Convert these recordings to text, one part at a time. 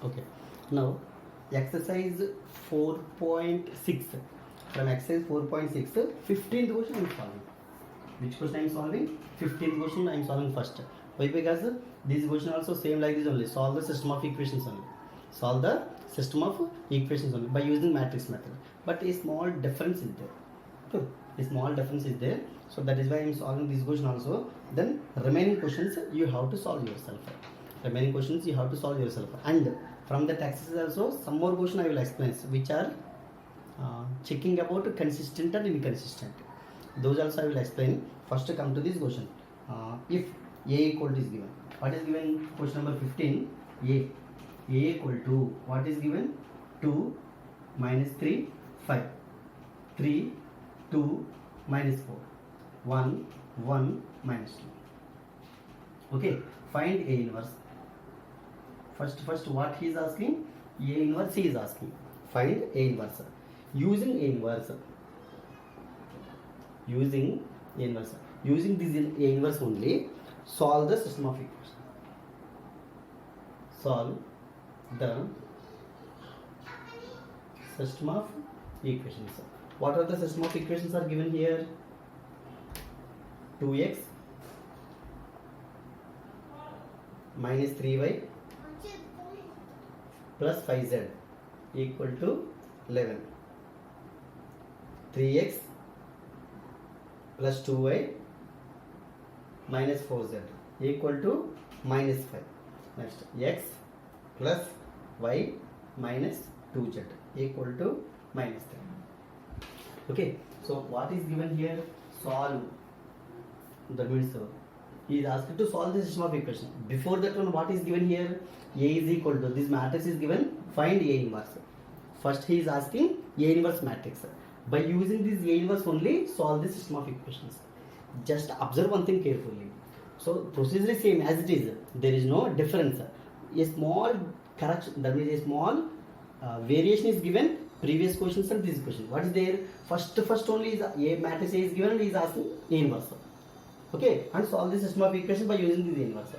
Okay. Now, exercise 4.6. From exercise 4.6, 15th question I am solving. Which question I am solving? 15th question I am solving first. Why? Because this question also same like this only. Solve the system of equations only. Solve the system of equations only by using matrix method. But a small difference is there. Okay. A small difference is there. So that is why I am solving this question also. Then remaining questions you have to solve yourself. Remaining questions you have to solve yourself. And from the texts also some more question I will explain, which are checking about consistent and inconsistent. Those also I will explain. First come to this question. If a equal to is given, what is given? Question number 15. A equal to, what is given? 2 minus 3 5, 3 2 minus 4, 1 1 minus 2. Okay, find A inverse. First what he is asking? A inverse he is asking. Find A inverse. Using A inverse. Using this A inverse only, solve the system of equations. Solve the system of equations. What are the system of equations are given here? 2x minus 3y plus 5z equal to 11. 3x plus 2y minus 4z equal to minus 5. Next, x plus y minus 2z equal to minus 3. Okay, so what is given here? Solve. That means he is asked to solve the system of equation. Before that one, what is given here? A is equal to, this matrix is given, find A inverse. First he is asking A inverse matrix. By using this A inverse only, solve the system of equations. Just observe one thing carefully. So procedure is same as it is. There is no difference. A small correction, that means a small variation is given. Previous questions and this question. What is there? First only is A matrix A is given and he is asking A inverse. Okay, and solve the system of equation by using this A inverse.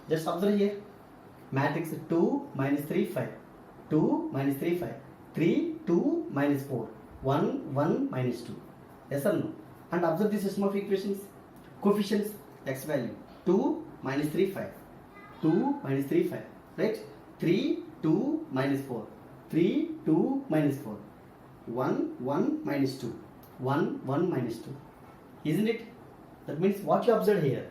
Just observe here. Matrix 2 minus 3 5, 2 minus 3 5, 3 2 minus 4, 1 1 minus 2. Yes or no? And observe the system of equations. Coefficients, x value 2 minus 3 5, 2 minus 3 5, right? 3 2 minus 4, 3 2 minus 4, 1 1 minus 2, 1 1 minus 2. Isn't it? That means what you observed here.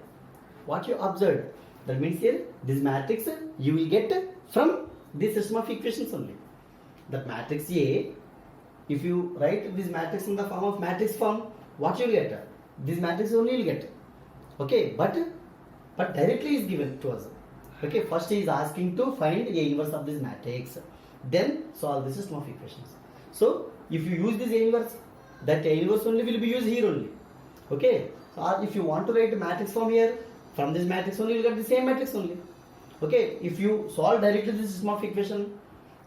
What you observed. That means here this matrix you will get from this system of equations only. That matrix A, if you write this matrix in the form of matrix form, what you will get? This matrix only you will get. Okay, but directly is given to us. Okay, first he is asking to find A inverse of this matrix, then solve the system of equations. So if you use this A inverse, that A inverse only will be used here only. Okay, or if you want to write a matrix form here, from this matrix only you will get the same matrix only. Okay, if you solve directly the system of equation,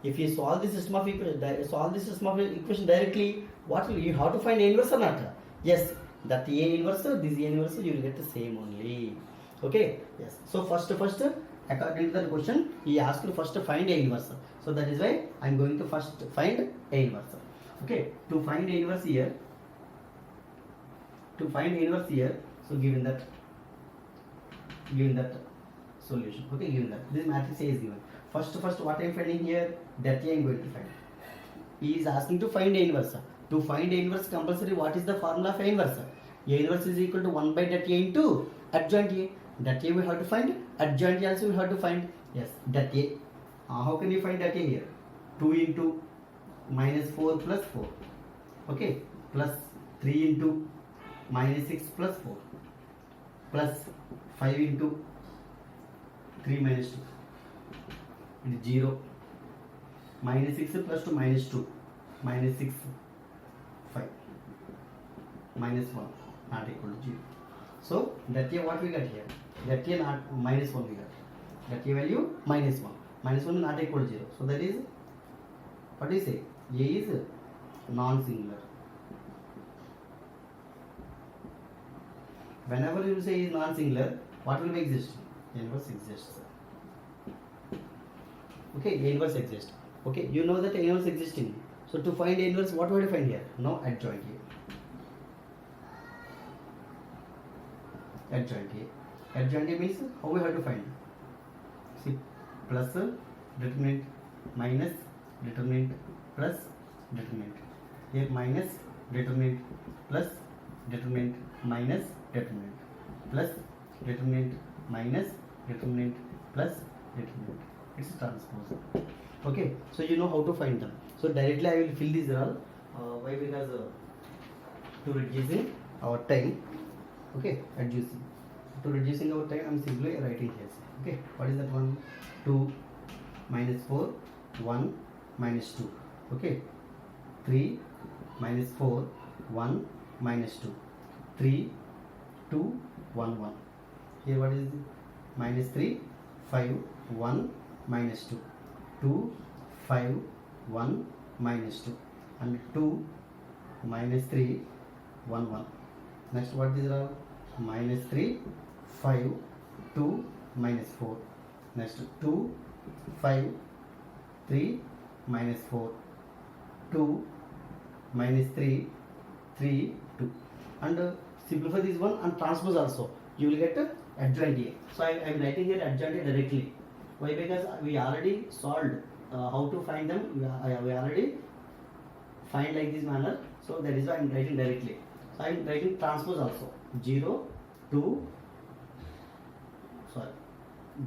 if you solve the system of equation directly, what will you have to find A inverse or not? Yes, that A inverse, this A inverse, you will get the same only. Okay, yes. So first, according to the question, he asked you first to find A inverse. So that is why I am going to first find A inverse. Okay, to find A inverse here, so given that solution. Okay, given that this matrix A is given. First what I am finding here, that A I am going to find. He is asking to find A inverse. To find A inverse compulsory, what is the formula of A inverse? A inverse is equal to 1 by that A into adjoint A. That A we have to find, adjoint A also we have to find. Yes, that A. How can you find that A here? 2 into minus 4 plus 4. Okay, plus 3 into minus 6 plus 4, plus 5 into 3 minus 2. It is 0. Minus 6 plus 2 minus 2. Minus 6, 5. Minus 1 not equal to 0. So that A what we got here? That A not minus 1 we got. That A value minus 1. Minus 1 not equal to 0. So that is, what do you say? A is non-singular. Whenever you say is non-singular, what will be exist? Inverse exists. Okay, A inverse exists. Okay, you know that A inverse existing. So to find A inverse, what would I find here? Now adjoint A. Adjoint A. Adjoint A means how we have to find? See, plus determinant minus determinant plus determinant. Here minus determinant plus determinant minus determinant plus determinant minus determinant plus determinant. It's transpose. Okay, so you know how to find them. So directly I will fill these all. Why? Because to reducing our time. Okay, reducing. To reducing our time, I am simply writing here. Okay, what is that one? 2 minus 4, 1 minus 2. Okay, 3 minus 4, 1 minus 2. 3, 2, 1, 1. Here what is it? Minus 3, 5, 1 minus 2. 2, 5, 1 minus 2. And 2 minus 3, 1, 1. Next what is all? Minus 3, 5, 2 minus 4. Next 2, 5, 3 minus 4. 2 minus 3, 3, 2. And simplify this one and transpose also. You will get adjoint A. So I am writing here adjoint A directly. Why? Because we already solved how to find them. We already find like this manner. So that is why I am writing directly. So I am writing transpose also. 0, 2,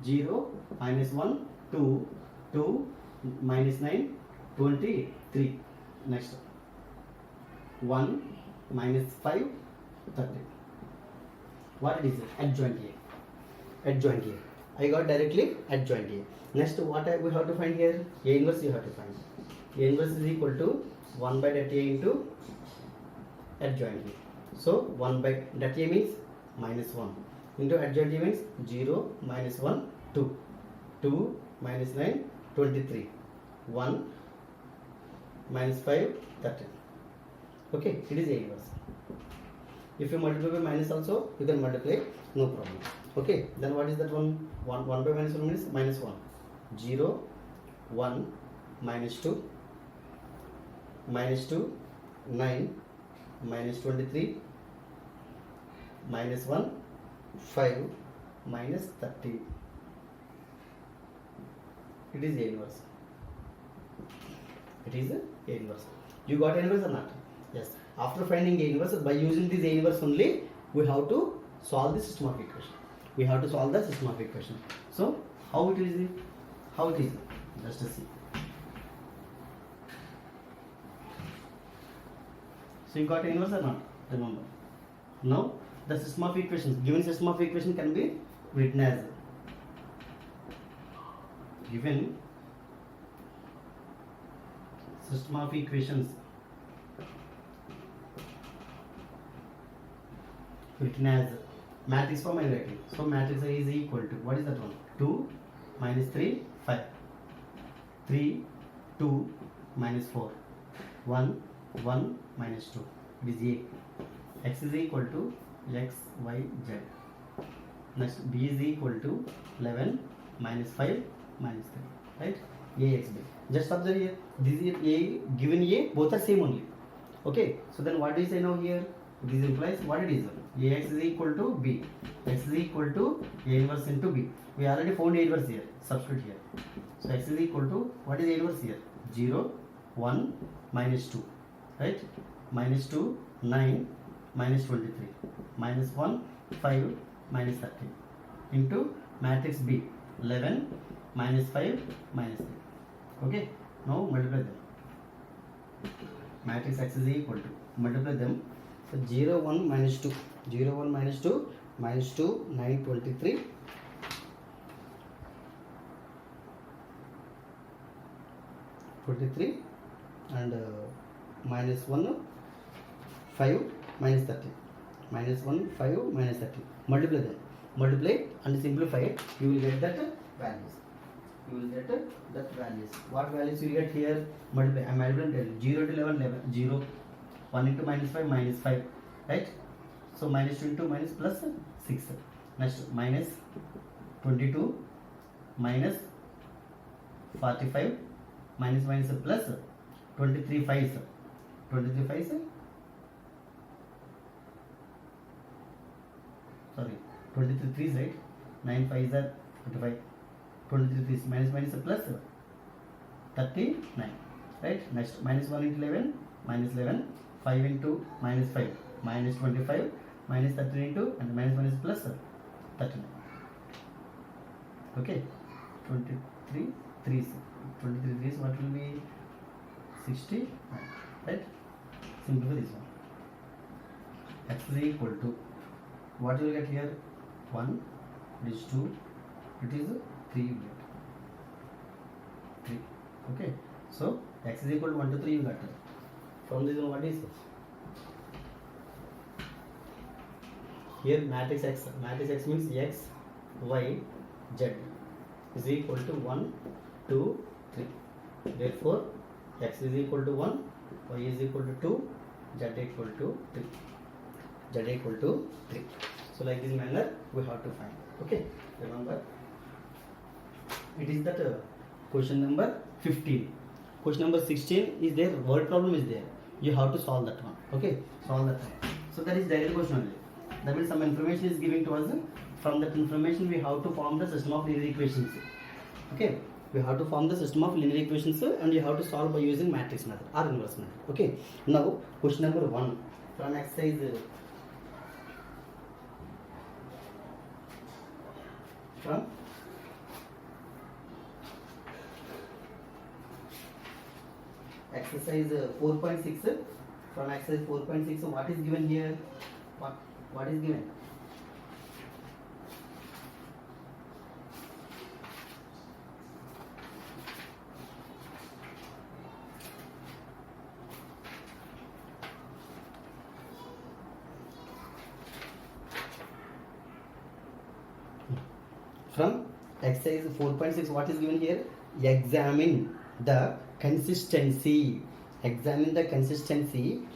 0, minus 1, 2, 2, minus 9, 23. Next 1, minus 5, 30. What it is? Adjoint A. Adjoint A. I got directly adjoint A. Next, what we have to find here? A inverse you have to find. A inverse is equal to 1 by that A into adjoint A. So 1 by that A means minus 1 into adjoint A means 0 minus 1 2. 2 minus 9 23. 1 minus 5 13. Okay, it is A inverse. If you multiply by minus also, you can multiply, no problem. Okay, then what is that one? 1 by minus 1 means minus 1. 0, 1, minus 2, minus 2, 9, minus 23, minus 1, 5, minus 30. It is A inverse. It is A inverse. You got A inverse or not? Yes. After finding A inverse, by using this A inverse only, we have to solve the system of equation. We have to solve the system of equation. So, how it is? How it is? Just to see. So, you got A inverse or not? Remember. Now, the system of equations, given system of equation can be written as given system of equations written as matrix form I am writing. So matrix A is equal to, what is that one? 2 minus 3 5, 3 2 minus 4, 1 1 minus 2. It is A. X is equal to x y z. Next B is equal to 11 minus 5 minus 3. Right? A x b. Just observe here. This is A, given A, both are same only. Okay. So then what do you say now here? This implies what it is? Ax is equal to b. X is equal to A inverse into b. We already found A inverse here. Substitute here. So x is equal to, what is A inverse here? 0, 1, minus 2. Right? Minus 2, 9, minus 23. Minus 1, 5, minus 30. Into matrix B. 11, minus 5, minus 3. Okay? Now multiply them. Matrix X is equal to, multiply them. So 0, 1, minus 2. 0, 1, minus 2. Minus 2, 9, 23. And minus 1, 5, minus 30. Minus 1, 5, minus 30. Multiply them. Multiply and simplify it. You will get that values. You will get that values. What values you will get here? Multiply. I am multiplying 0 to 11, 11, 0. 1 into minus 5, minus 5. Right? So minus 2 into minus plus 6. Next minus 22, minus 45 minus minus plus 23 5s 23 5s sorry 23 3s right 9 5s are 45 23 3s minus minus plus 39 right. Next minus 1 into 11 minus 11 5 into minus 5 minus 25 minus 13 into and minus 1 is plus 39. Okay, 23 3s 23 3s what will be 60 right. Simplify this one. X is equal to what you will get here 1 it is 2 it is 3 you get 3. Okay, so x is equal to 1 to 3 you got from this one. What is this? Here matrix x means x y z is equal to 1 2 3. Therefore x is equal to 1, y is equal to 2, z equal to 3. Z equal to 3. So like this manner we have to find. Okay, remember it is that question number 15. Question number 16 is there, word problem is there, you have to solve that one. Okay, solve that one. So that is direct question only. That means some information is given to us. From that information we have to form the system of linear equations. Okay, we have to form the system of linear equations and you have to solve by using matrix method or inverse method. Okay, now question number 1 from exercise from exercise 4.6. From exercise 4.6 what is given here? What is given? From exercise 4.6 what is given here? Examine the consistency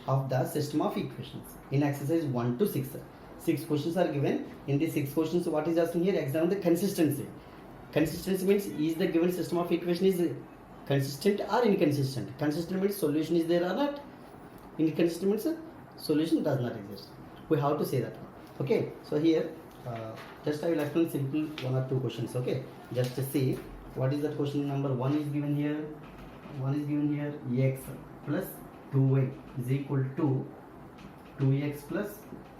of the system of equations in exercise 1 to 6. 6 questions are given. In these 6 questions what is asking here? Examine the consistency. Consistency means is the given system of equation is consistent or inconsistent. Consistent means solution is there or not. Inconsistent means solution does not exist. We have to say that. Okay, so here just I will explain simple 1 or 2 questions. Okay, just to see what is that question number 1 is given here. 1 is given here x plus 2y is equal to 2x plus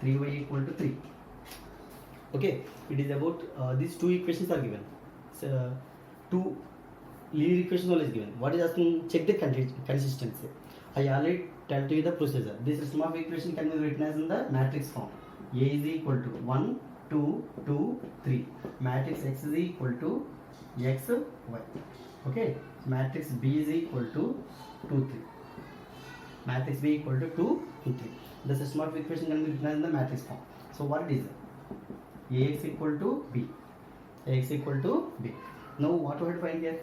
3y equal to 3. Okay, it is about these 2 equations are given. So 2 linear equations only is given. What is asking? Check the consistency. I already tell to you the procedure. This system of equation can be written as in the matrix form. A is equal to 1 2 2 3. Matrix x is equal to x y. Okay, matrix B is equal to 2 3. Matrix B equal to 2 3. The system of equation can be written as in the matrix form. So what it is? Ax equal to B. Ax equal to B. Now what we have to find here?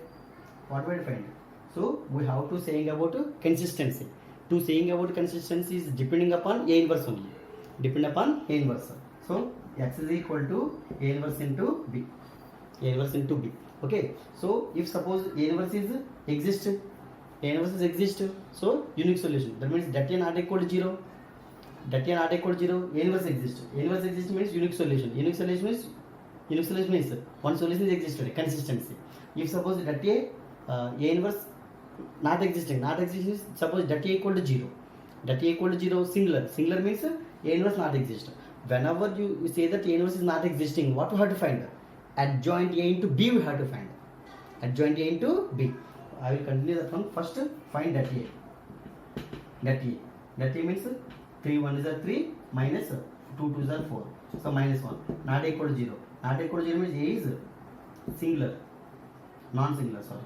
What we have to find? So we have to saying about consistency. To saying about consistency is depending upon A inverse only. Depend upon A inverse. So x is equal to A inverse into B. A inverse into B. Okay. So if suppose A inverse is exist, A inverse is exist. So unique solution. That means that A not equal to 0. That A not equal to 0. A inverse exists. A inverse exists means unique solution. Unique solution means one solution is existed. Consistency. If suppose that A inverse not existing is suppose that A equal to 0. That A equal to 0 singular. Singular means A inverse not exist. Whenever you say that A inverse is not existing, what we have to find? Adjoint A into B we have to find. Adjoint A into B. I will continue that one. First find that A. That A. That A means 3 1 is 3 minus 2 2 is 4. So minus 1. Not equal to 0. Not equal to 0 means A is singular. Non-singular, sorry.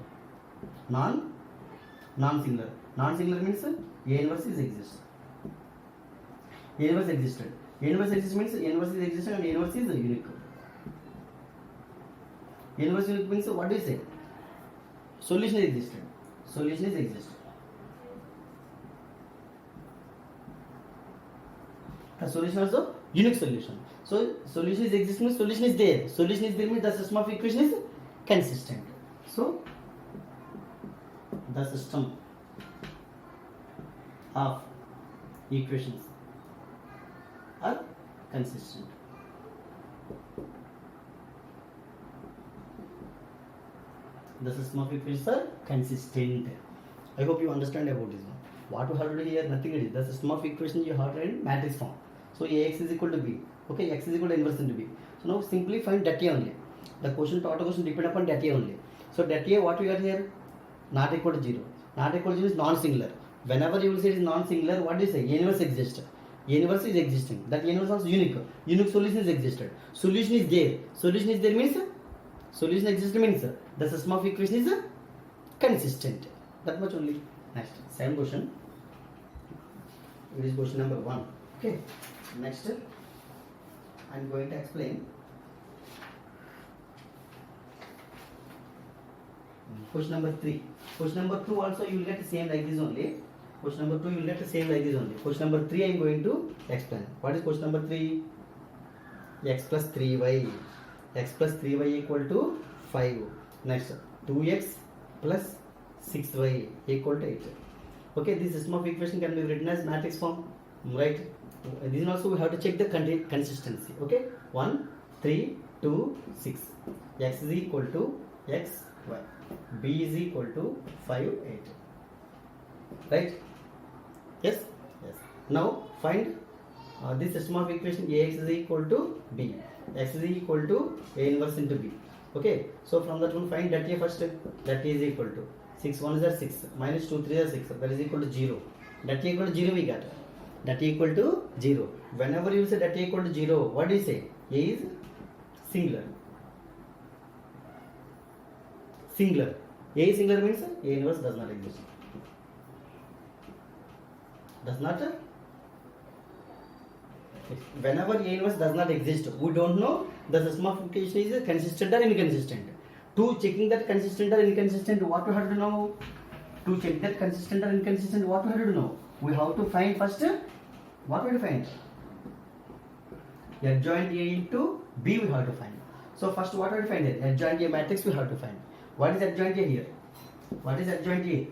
Non-singular. Non-singular means A inverse is exist. A inverse existed. A inverse exists means A inverse is existing and A inverse is unique. A inverse unique means what do you say? Solution is existed. Solution is existed. The solution also unique solution. So solution is existing means solution is there. Solution is there means the system of equation is consistent. So the system of equations are consistent. The system of equations are consistent. I hope you understand about this one. What we have to do here, nothing it is. The system of equations you have to write in matrix form. So Ax is equal to B. Okay, x is equal to inverse into B. So now simply find that A only. The total question depend upon that A only. So that A, what we got here? Not equal to 0. Not equal to 0 is non-singular. Whenever you will say it is non-singular, what do you say? Universe exists. Universe is existing. That universe is unique. Unique solution is existed. Solution is there. Solution is there means solution exists means the system of equation is consistent. That much only. Next, same question. It is question number 1. Okay. Next, I am going to explain question number 3. Question number 2 also you will get the same like this only. Question number 2 you will get the same like this only. Question number 3 I am going to explain. What is question number 3? X plus 3y. X plus 3y equal to 5. Next, 2x plus 6y equal to 8. Okay, this system of equation can be written as matrix form, right? This also we have to check the consistency. Okay, 1, 3, 2, 6. X is equal to x, y. B is equal to 5, 8. Right? Yes? Yes. Now find this system of equation Ax is equal to B. X is equal to A inverse into B. Okay, so from that one find that A first. That A is equal to 6 1 is 6 minus 2 3 is 6. That is equal to 0. That A equal to 0 we got. That A equal to 0. Whenever you say that A equal to 0, what do you say? A is singular. Singular. A is singular means A inverse does not exist. Does not. Whenever A inverse does not exist, we don't know the system of equation is consistent or inconsistent. To checking that consistent or inconsistent, what we have to know? To check that consistent or inconsistent, what we have to know? We have to find first. What we have to find? Adjoint A into B we have to find. So first what we have to find here? Adjoint A matrix we have to find. What is adjoint A here? What is adjoint A?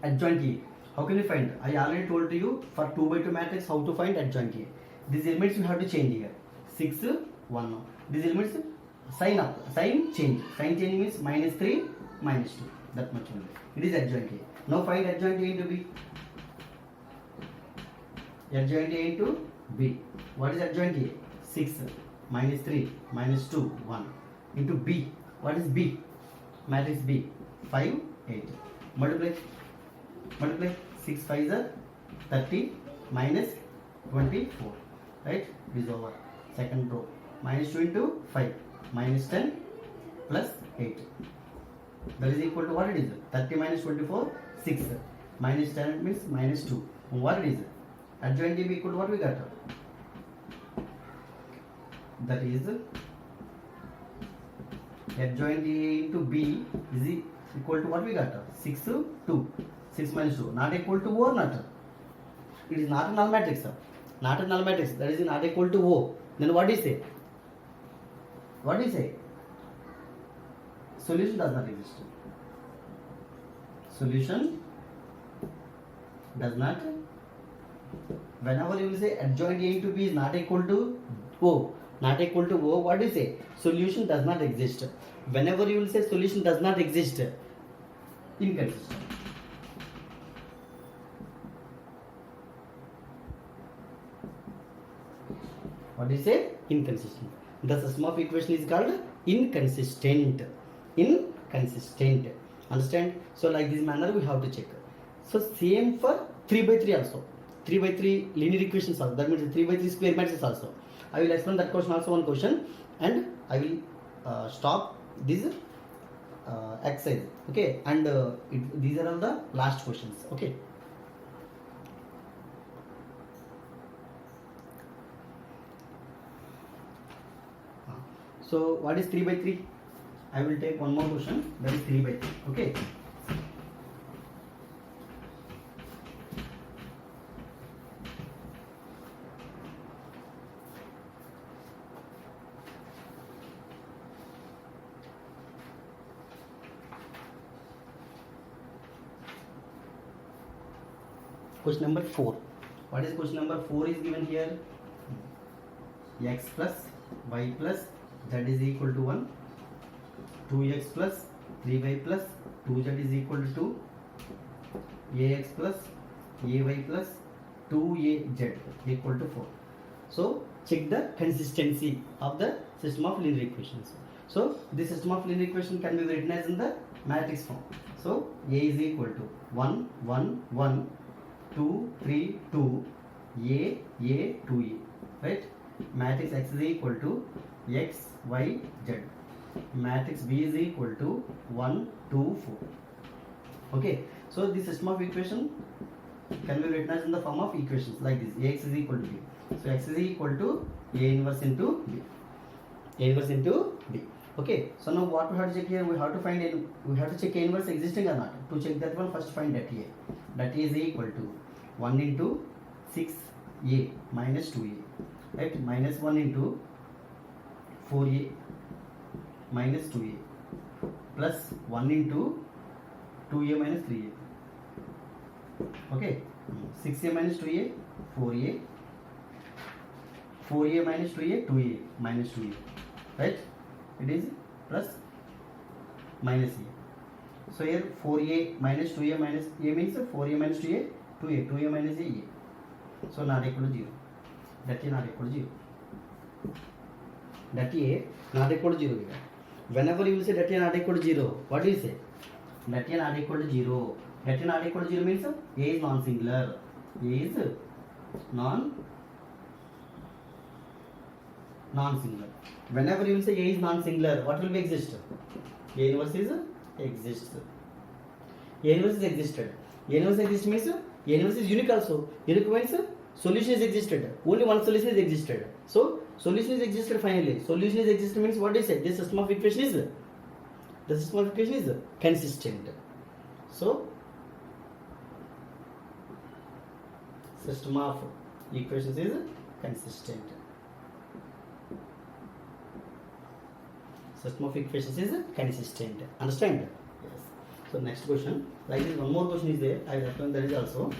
Adjoint A. How can you find? I already told to you for 2 by 2 matrix how to find adjoint A. These elements you have to change here. 6, 1. These elements sign up. Sign change. Sign change means minus 3, minus 2. That much only. It is adjoint A. Now find adjoint A into B. Adjoint A into B. What is adjoint A? 6, minus 3, minus 2, 1. Into B. What is B? Matrix B. 5, 8. Multiply. Multiply 6 5 is 30 minus 24, right? It is over. Second row. Minus 2 into 5 minus 10 plus 8. That is equal to what it is? 30 minus 24, 6. Minus 10 means minus 2. What it is? Adjoint A B equal to what we got? That is adjoint A into B is equal to what we got? 6 2. 6 minus 2. Not equal to O or not? It is not a null matrix. Not a null matrix. That is not equal to O. Then what do you say? What do you say? Solution does not exist. Solution does not. Whenever you will say adjoint A into B is not equal to O. Not equal to O. What do you say? Solution does not exist. Whenever you will say solution does not exist, inconsistent. What do you say? Inconsistent. The system of equation is called inconsistent. Inconsistent. Understand? So like this manner we have to check. So same for 3 by 3 also. 3 by 3 linear equations also. That means 3 by 3 square matrices also. I will explain that question also one question, and I will stop this exercise. Okay, and these are all the last questions. Okay. So what is 3 by 3? I will take one more question. That is 3 by 3. Okay. Question number 4. What is question number 4 is given here? X plus y plus z is equal to 1. 2x plus 3y plus 2z is equal to 2. Ax plus ay plus 2az equal to 4. So check the consistency of the system of linear equations. So this system of linear equation can be written as in the matrix form. So A is equal to 1 1 1 2 3 2 A 2A, right? Matrix X is equal to X Y Z. Matrix B is equal to 1 2 4. Okay, so this system of equation can be written as in the form of equations like this. Ax is equal to B. So X is equal to A inverse into B. A inverse into B. Okay, so now what we have to check here? We have to find we have to check A inverse existing or not. To check that one, first find that A. That A is equal to 1 into 6A minus 2A, right? Minus 1 into 4A minus 2A plus 1 into 2A minus 3A. Okay, 6A minus 2A, 4A. 4A minus 2A, 2A minus 2A, right? It is plus minus A. So here 4A minus 2A minus A means 4A minus 2A, 2A, 2A minus A. So not equal to 0. That A not equal to 0. That A not equal to 0. Whenever you will say that A not equal to 0, what do you say? That A not equal to 0. That A not equal to 0 means A is non-singular. A is non-singular. Whenever you will say A is non-singular, what will be exist? A inverse is exists. A inverse is existed. A inverse exists means A inverse is unique also. Unique means solution is existed. Only one solution is existed. So solution is existed finally. Solution is existed means what is it? This system of equation is consistent. So system of equations is consistent. System of equations is consistent. Understand? Yes. So next question. Like this, one more question is there. I will explain that is also.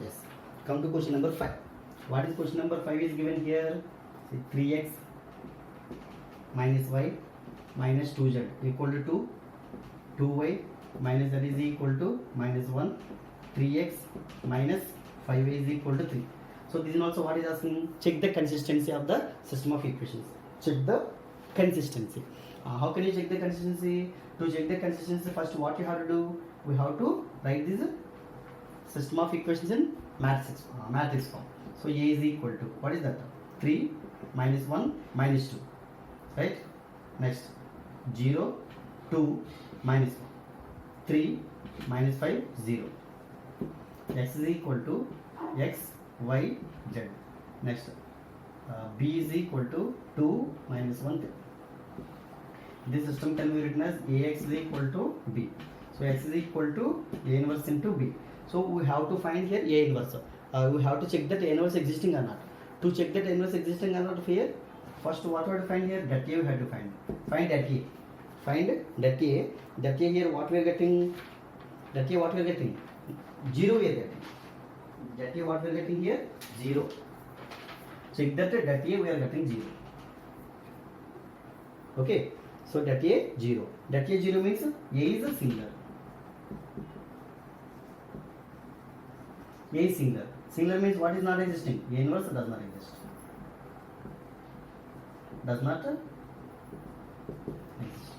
Yes. Come to question number 5. What is question number 5 is given here? See, 3x minus y minus 2z equal to 2. 2y minus z is equal to minus 1. 3x minus 5y is equal to 3. So this is also what is asking. Check the consistency of the system of equations. Check the consistency. How can you check the consistency? To check the consistency, first what you have to do? We have to write this system of equations in matrix form. So A is equal to, what is that? 3 minus 1 minus 2, right? Next 0 2 minus 1, 3 minus 5 0. X is equal to x y z. Next B is equal to 2 minus 1 3. This system can be written as Ax is equal to B. So X is equal to A inverse into B. So we have to find here A inverse. We have to check that A inverse existing or not. To check that A inverse existing or not here, first what we have to find here? That A we have to find. Find that A. Find that A. That A here what we are getting? That A what we are getting? 0 we are getting. That A what we are getting here? 0. Check that A we are getting 0. Okay. So that A 0. That A 0 means A is a singular. A is singular. Singular means what is not existing? A inverse does not exist. Does not exist.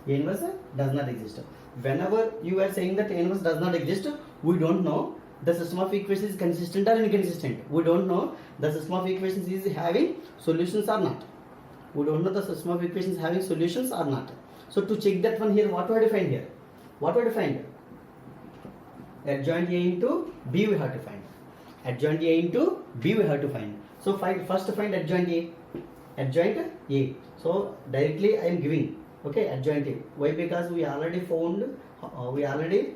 A inverse does not exist. Whenever you are saying that A inverse does not exist, we don't know the system of equations is consistent or inconsistent. We don't know the system of equations is having solutions or not. We don't know the system of equations having solutions or not. So to check that one here, what do I find here? What do I find? adjoint A into B we have to find. Adjoint A into B we have to find. So first find adjoint A. Adjoint A. So directly I am giving. Okay, adjoint A. Why? Because we already found, we already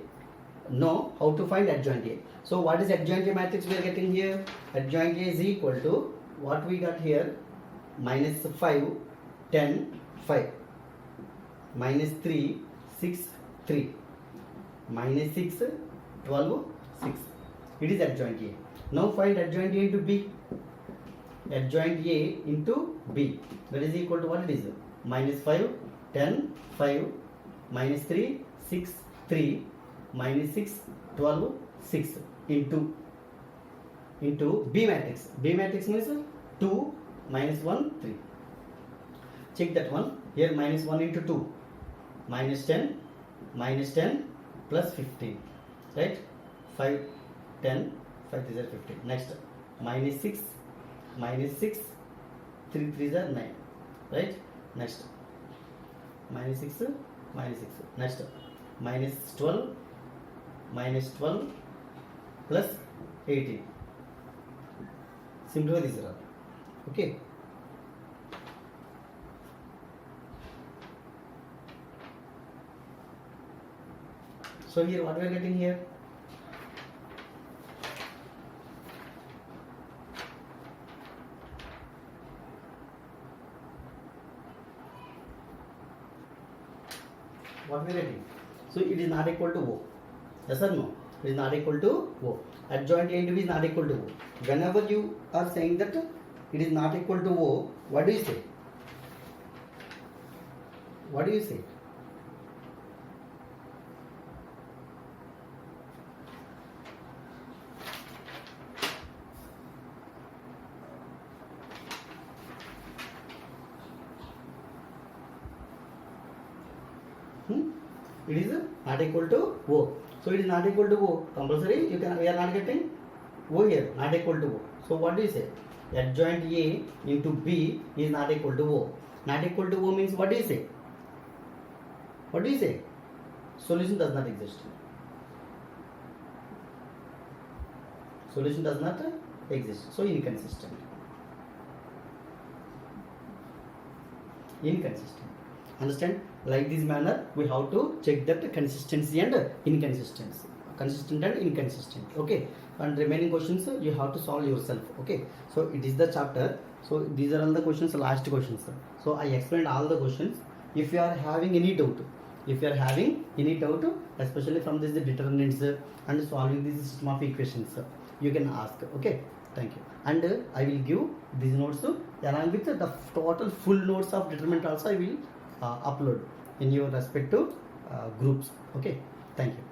know how to find adjoint A. So what is adjoint A matrix we are getting here? Adjoint A is equal to what we got here, minus 5, 10, 5, minus 3, 6, 3, minus 6, 12, 6. It is adjoint A. Now find adjoint A into B. Adjoint A into B. That is equal to what it is? Minus 5, 10, 5, minus 3, 6, 3, minus 6, 12, 6 into B matrix. B matrix means 2, minus 1, 3. Check that one. Here minus 1 into 2. Minus 10 plus 15. Right? 5, 10, 5 3s are 15. Next. Minus 6, 3 3s are 9. Right? Next. Minus 6. Next. Minus 12 plus 18. Simplify this around. Okay. So here what we are getting here? What we are getting? So it is not equal to O. Yes or no? It is not equal to O. Adjoint A into B is not equal to O. Whenever you are saying that it is not equal to O, what do you say? What do you say? It is not equal to O. So it is not equal to O. Compulsory we are not getting O here, not equal to O. So what do you say? Adjoint A into B is not equal to O. Not equal to O means what do you say? What do you say? Solution does not exist. Solution does not exist. So inconsistent. Understand? Like this manner we have to check that consistency and inconsistency. Consistent and inconsistent. Okay. And remaining questions you have to solve yourself. Okay. So it is the chapter. So these are all the questions, last questions. So I explained all the questions. If you are having any doubt, especially from this determinants and solving this system of equations, you can ask. Okay. Thank you. And I will give these notes along with the total full notes of determinant also I will upload in your respective groups. Okay. Thank you.